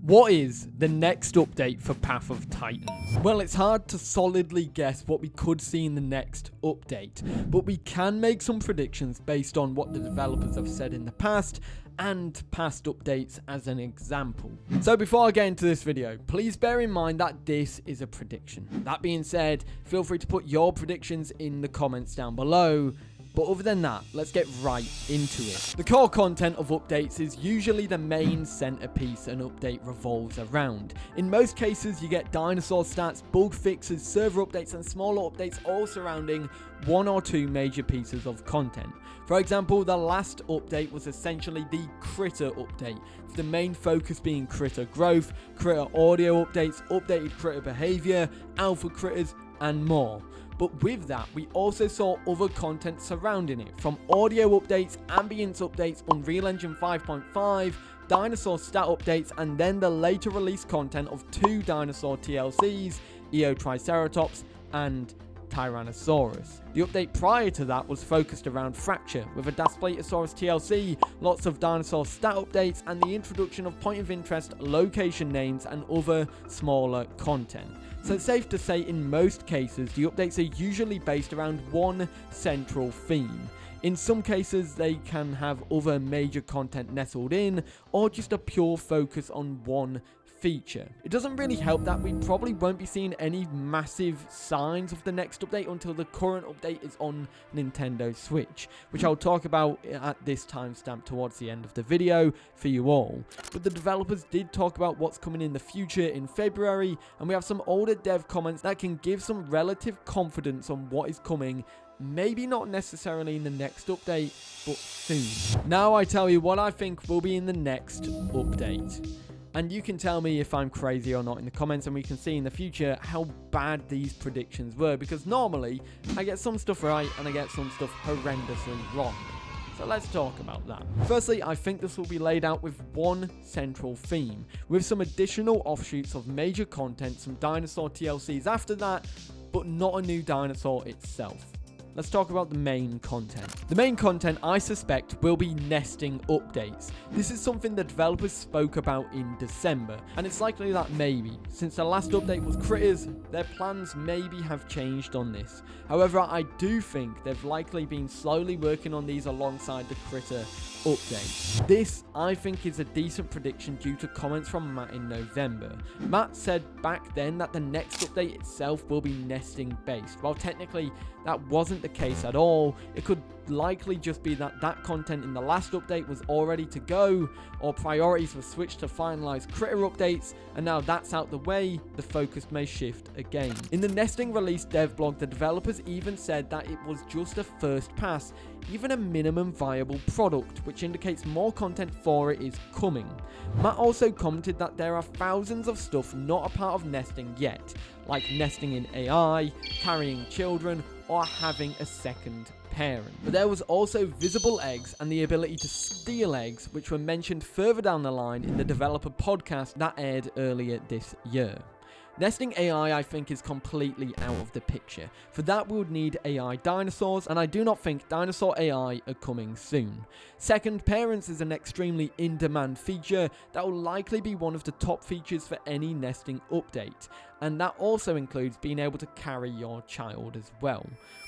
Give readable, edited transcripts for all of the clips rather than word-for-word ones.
What is the next update for Path of Titans? Well, it's hard to solidly guess what we could see in the next update, but we can make some predictions based on what the developers have said in the past and past updates as an example. So before I get into this video, please bear in mind that this is a prediction. That being said, feel free to put your predictions in the comments down below. But other than that, let's get right into it. The core content of updates is usually the main centerpiece an update revolves around. In most cases, you get dinosaur stats, bug fixes, server updates, and smaller updates all surrounding one or two major pieces of content. For example, the last update was essentially the critter update, with the main focus being critter growth, critter audio updates, updated critter behavior, alpha critters, and more. But with that, we also saw other content surrounding it, from audio updates, ambience updates, Unreal Engine 5.5, dinosaur stat updates, and then the later release content of 2 dinosaur TLCs, Triceratops and Tyrannosaurus. The update prior to that was focused around Fracture, with a Daspletosaurus TLC, lots of dinosaur stat updates, and the introduction of point of interest, location names, and other smaller content. So it's safe to say in most cases, the updates are usually based around one central theme. In some cases, they can have other major content nestled in, or just a pure focus on one feature. It doesn't really help that we probably won't be seeing any massive signs of the next update until the current update is on Nintendo Switch, which I'll talk about at this timestamp towards the end of the video for you all. But the developers did talk about what's coming in the future in February, and we have some older dev comments that can give some relative confidence on what is coming. Maybe not necessarily in the next update, but soon. Now I tell you what I think will be in the next update. And you can tell me if I'm crazy or not in the comments, and we can see in the future how bad these predictions were, because normally I get some stuff right and I get some stuff horrendously wrong. So let's talk about that. Firstly, I think this will be laid out with one central theme, with some additional offshoots of major content, some dinosaur TLCs after that, but not a new dinosaur itself. Let's talk about the main content. The main content, I suspect, will be nesting updates. This is something the developers spoke about in December, and it's likely that maybe, since the last update was critters, their plans maybe have changed on this. However, I do think they've likely been slowly working on these alongside the critter update. This, I think, is a decent prediction due to comments from Matt in November. Matt said back then that the next update itself will be nesting based. While technically that wasn't the case at all, it could likely just be that content in the last update was all ready to go, or priorities were switched to finalize critter updates, and now that's out the way, the focus may shift again. In the nesting release dev blog, the developers even said that it was just a first pass, even a minimum viable product, which indicates more content for it is coming. Matt also commented that there are thousands of stuff not a part of nesting yet, like nesting in AI, carrying children, or having a second parent. But there was also visible eggs and the ability to steal eggs, which were mentioned further down the line in the developer podcast that aired earlier this year. Nesting AI, I think, is completely out of the picture. For that, we would need AI dinosaurs, and I do not think dinosaur AI are coming soon. Second parents is an extremely in-demand feature that will likely be one of the top features for any nesting update, and that also includes being able to carry your child as well.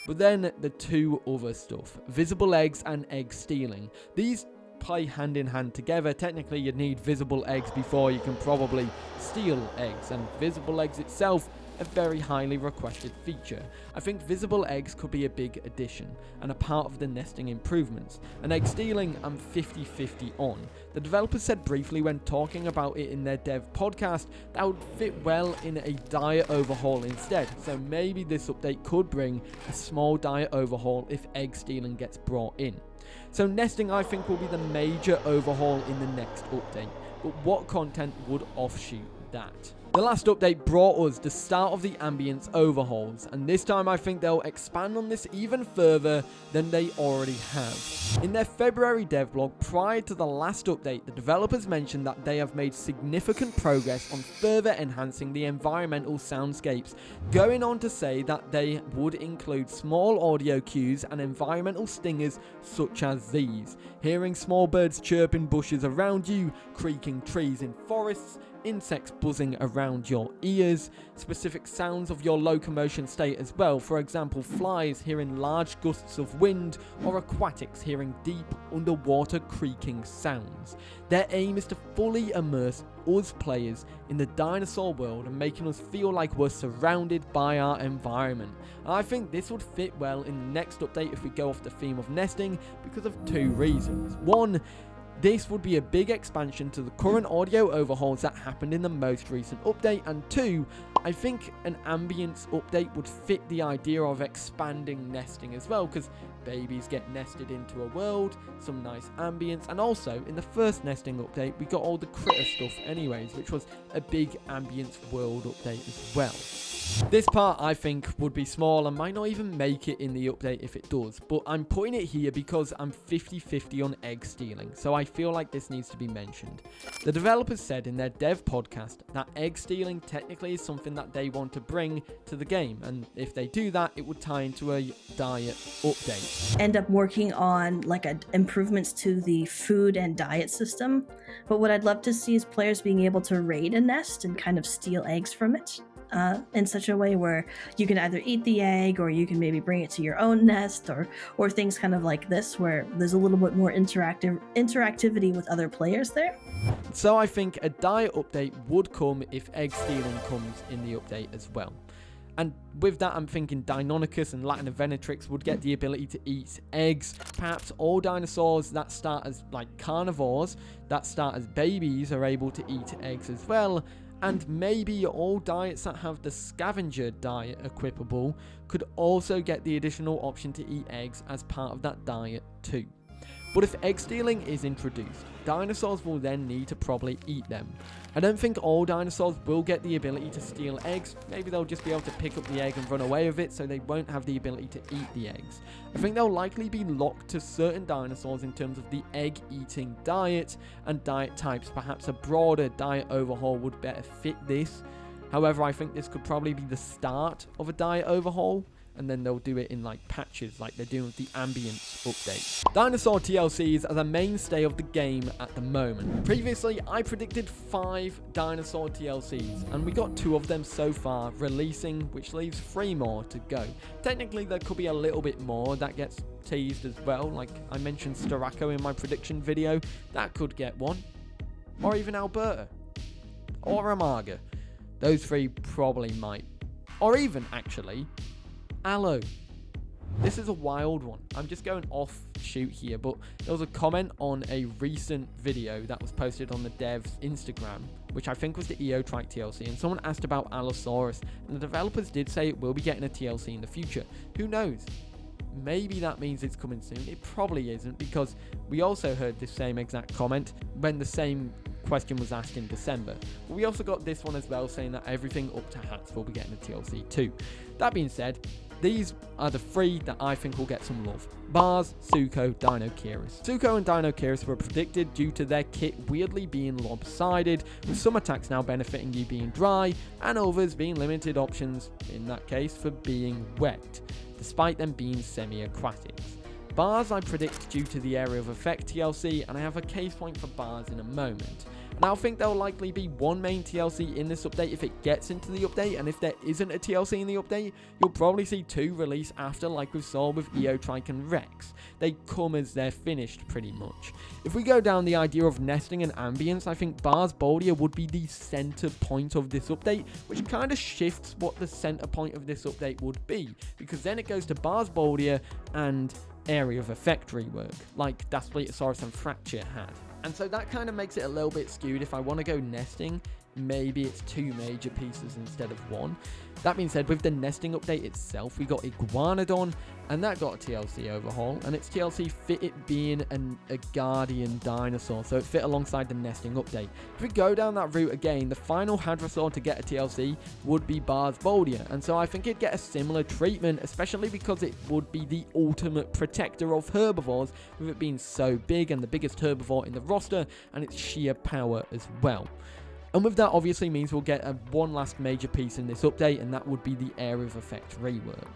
But then the two other stuff, visible eggs and egg stealing. These play hand in hand together. Technically, you'd need visible eggs before you can probably steal eggs, and visible eggs itself a very highly requested feature. I think visible eggs could be a big addition and a part of the nesting improvements, and egg stealing I'm 50-50 on. The developers said briefly when talking about it in their dev podcast that would fit well in a diet overhaul instead, so maybe this update could bring a small diet overhaul if egg stealing gets brought in. So nesting, I think, will be the major overhaul in the next update, but what content would offshoot that? The last update brought us the start of the ambience overhauls, and this time I think they'll expand on this even further than they already have. In their February dev blog prior to the last update, the developers mentioned that they have made significant progress on further enhancing the environmental soundscapes, going on to say that they would include small audio cues and environmental stingers such as these, hearing small birds chirp in bushes around you, creaking trees in forests, insects buzzing around your ears, specific sounds of your locomotion state as well, for example flies hearing large gusts of wind or aquatics hearing deep underwater creaking sounds. Their aim is to fully immerse us players in the dinosaur world and making us feel like we're surrounded by our environment. And I think this would fit well in the next update if we go off the theme of nesting because of two reasons. One, this would be a big expansion to the current audio overhauls that happened in the most recent update, and two, I think an ambience update would fit the idea of expanding nesting as well, because babies get nested into a world, some nice ambience, and also in the first nesting update we got all the critter stuff anyways, which was a big ambience world update as well. This part I think would be small and might not even make it in the update if it does, but I'm putting it here because I'm 50-50 on egg stealing, so I feel like this needs to be mentioned. The developers said in their dev podcast that egg stealing technically is something that they want to bring to the game, and if they do that, it would tie into a diet update. End up working on improvements to the food and diet system, but what I'd love to see is players being able to raid a nest and kind of steal eggs from it. In such a way where you can either eat the egg or you can maybe bring it to your own nest, or things kind of like this where there's a little bit more interactivity with other players there. So I think a diet update would come if egg stealing comes in the update as well. And with that, I'm thinking Deinonychus and Latanovenatrix would get the ability to eat eggs. Perhaps all dinosaurs that start as carnivores, that start as babies, are able to eat eggs as well. And maybe all diets that have the scavenger diet equipable could also get the additional option to eat eggs as part of that diet too. But if egg stealing is introduced, dinosaurs will then need to probably eat them. I don't think all dinosaurs will get the ability to steal eggs. Maybe they'll just be able to pick up the egg and run away with it, so they won't have the ability to eat the eggs. I think they'll likely be locked to certain dinosaurs in terms of the egg-eating diet and diet types. Perhaps a broader diet overhaul would better fit this. However, I think this could probably be the start of a diet overhaul, and then they'll do it in patches like they're doing with the ambience update. Dinosaur TLCs are the mainstay of the game at the moment. Previously, I predicted 5 dinosaur TLCs, and we got 2 of them so far releasing, which leaves 3 more to go. Technically, there could be a little bit more that gets teased as well. Like I mentioned Styraco in my prediction video, that could get one. Or even Alberta. Or Amaga. Those 3 probably might. Or even, actually, Aloe. This is a wild one. I'm just going off shoot here, but there was a comment on a recent video that was posted on the dev's Instagram, which I think was the Eotrike TLC, and someone asked about Allosaurus, and the developers did say it will be getting a TLC in the future. Who knows? Maybe that means it's coming soon. It probably isn't, because we also heard this same exact comment when the same question was asked in December. But we also got this one as well, saying that everything up to hats will be getting a TLC too. That being said, these are the 3 that I think will get some love. Bars, Suko, Dinoceras. Suko and Dinoceras were predicted due to their kit weirdly being lopsided, with some attacks now benefiting you being dry, and others being limited options, in that case, for being wet, despite them being semi-aquatics. Bars I predict due to the Area of Effect TLC, and I have a case point for Bars in a moment. And I think there will likely be one main TLC in this update if it gets into the update, and if there isn't a TLC in the update, you'll probably see 2 release after, like we saw with Eotrike and Rex. They come as they're finished pretty much. If we go down the idea of nesting and ambience, I think Bars Boldia would be the center point of this update, which kind of shifts what the center point of this update would be, because then it goes to Bars Boldia and Area of Effect rework, like Daspletosaurus and Fracture had. And so that kind of makes it a little bit skewed. If I want to go nesting, maybe it's 2 major pieces instead of 1. That being said, with the nesting update itself, we got Iguanodon, and that got a TLC overhaul, and its TLC fit it being a guardian dinosaur, so it fit alongside the nesting update. If we go down that route again, the final Hadrosaur to get a TLC would be Bars Boldia, and so I think it'd get a similar treatment, especially because it would be the ultimate protector of herbivores, with it being so big and the biggest herbivore in the roster, and its sheer power as well. And with that obviously means we'll get one last major piece in this update, and that would be the Area of Effect rework.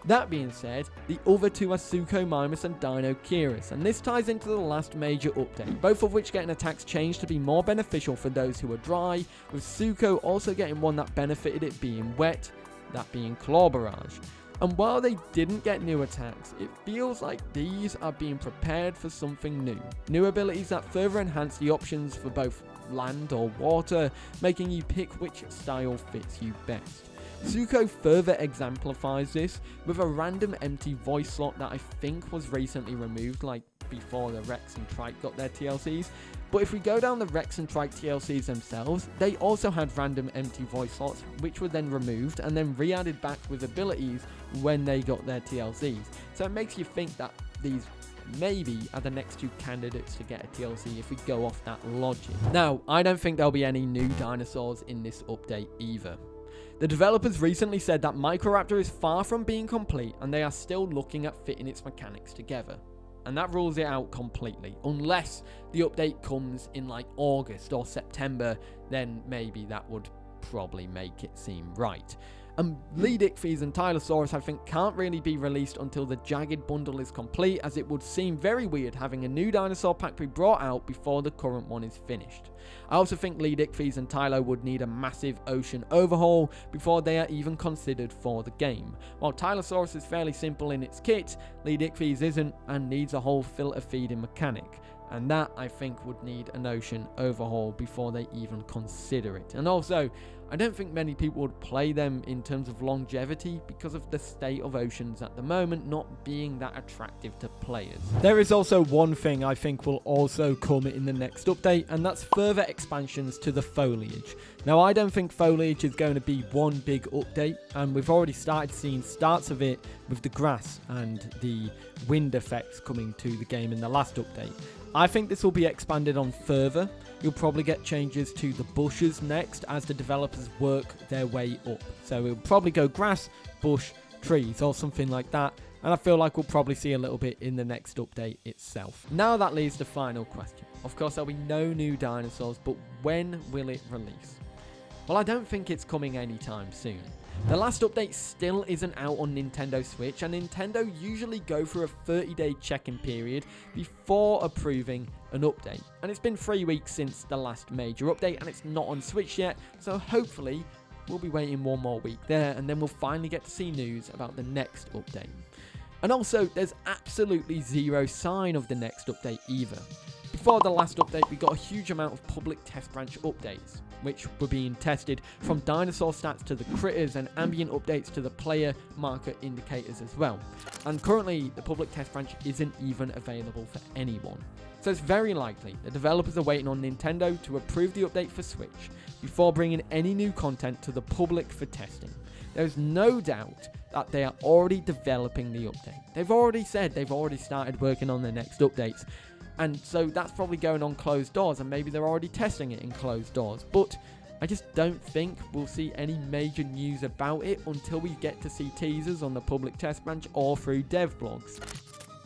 That being said, the other two are Suko Mimus and Dino Kyrus, and this ties into the last major update, both of which get an attack's change to be more beneficial for those who are dry, with Suko also getting one that benefited it being wet, that being Claw Barrage. And while they didn't get new attacks, it feels like these are being prepared for something new. New abilities that further enhance the options for both land or water, making you pick which style fits you best. Suko further exemplifies this with a random empty voice slot that I think was recently removed, like before the Rex and Trike got their TLCs. But if we go down the Rex and Trike TLCs themselves, they also had random empty voice slots, which were then removed and then re-added back with abilities when they got their TLCs. So it makes you think that these maybe are the next two candidates to get a TLC if we go off that logic. Now, I don't think there'll be any new dinosaurs in this update either. The developers recently said that Microraptor is far from being complete and they are still looking at fitting its mechanics together. And that rules it out completely. Unless the update comes in like August or September, then maybe that would probably make it seem right. And Leedickfies and Tylosaurus I think can't really be released until the Jagged bundle is complete, as it would seem very weird having a new dinosaur pack be brought out before the current one is finished. I also think Leedickfies and Tylo would need a massive ocean overhaul before they are even considered for the game. While Tylosaurus is fairly simple in its kit, Leedickfies isn't and needs a whole filter feeding mechanic. And that, I think, would need an ocean overhaul before they even consider it. And also, I don't think many people would play them in terms of longevity because of the state of oceans at the moment not being that attractive to players. There is also one thing I think will also come in the next update, and that's further expansions to the foliage. Now, I don't think foliage is going to be one big update, and we've already started seeing starts of it with the grass and the wind effects coming to the game in the last update. I think this will be expanded on further. You'll probably get changes to the bushes next as the developers work their way up. So it'll probably go grass, bush, trees or something like that. And I feel like we'll probably see a little bit in the next update itself. Now that leaves the final question. Of course, there'll be no new dinosaurs, but when will it release? Well, I don't think it's coming anytime soon. The last update still isn't out on Nintendo Switch, and Nintendo usually go through a 30-day check-in period before approving an update. And it's been 3 weeks since the last major update, and it's not on Switch yet, so hopefully we'll be waiting one more week there, and then we'll finally get to see news about the next update. And also, there's absolutely zero sign of the next update either. Before the last update, we got a huge amount of public test branch updates, which were being tested, from dinosaur stats to the critters and ambient updates to the player marker indicators as well. And currently, the public test branch isn't even available for anyone. So it's very likely the developers are waiting on Nintendo to approve the update for Switch before bringing any new content to the public for testing. There's no doubt that they are already developing the update. They've already said they've already started working on the next updates. And so that's probably going on closed doors, and maybe they're already testing it in closed doors. But I just don't think we'll see any major news about it until we get to see teasers on the public test branch or through dev blogs.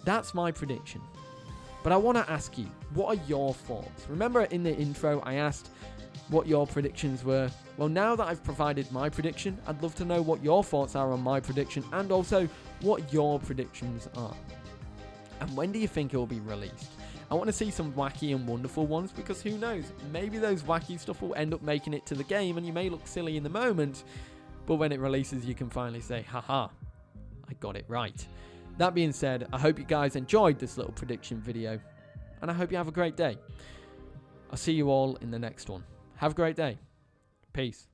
That's my prediction. But I want to ask you, what are your thoughts? Remember in the intro I asked what your predictions were? Well, now that I've provided my prediction, I'd love to know what your thoughts are on my prediction and also what your predictions are. And when do you think it will be released? I want to see some wacky and wonderful ones, because who knows, maybe those wacky stuff will end up making it to the game and you may look silly in the moment, but when it releases you can finally say, haha, I got it right. That being said, I hope you guys enjoyed this little prediction video, and I hope you have a great day. I'll see you all in the next one. Have a great day. Peace.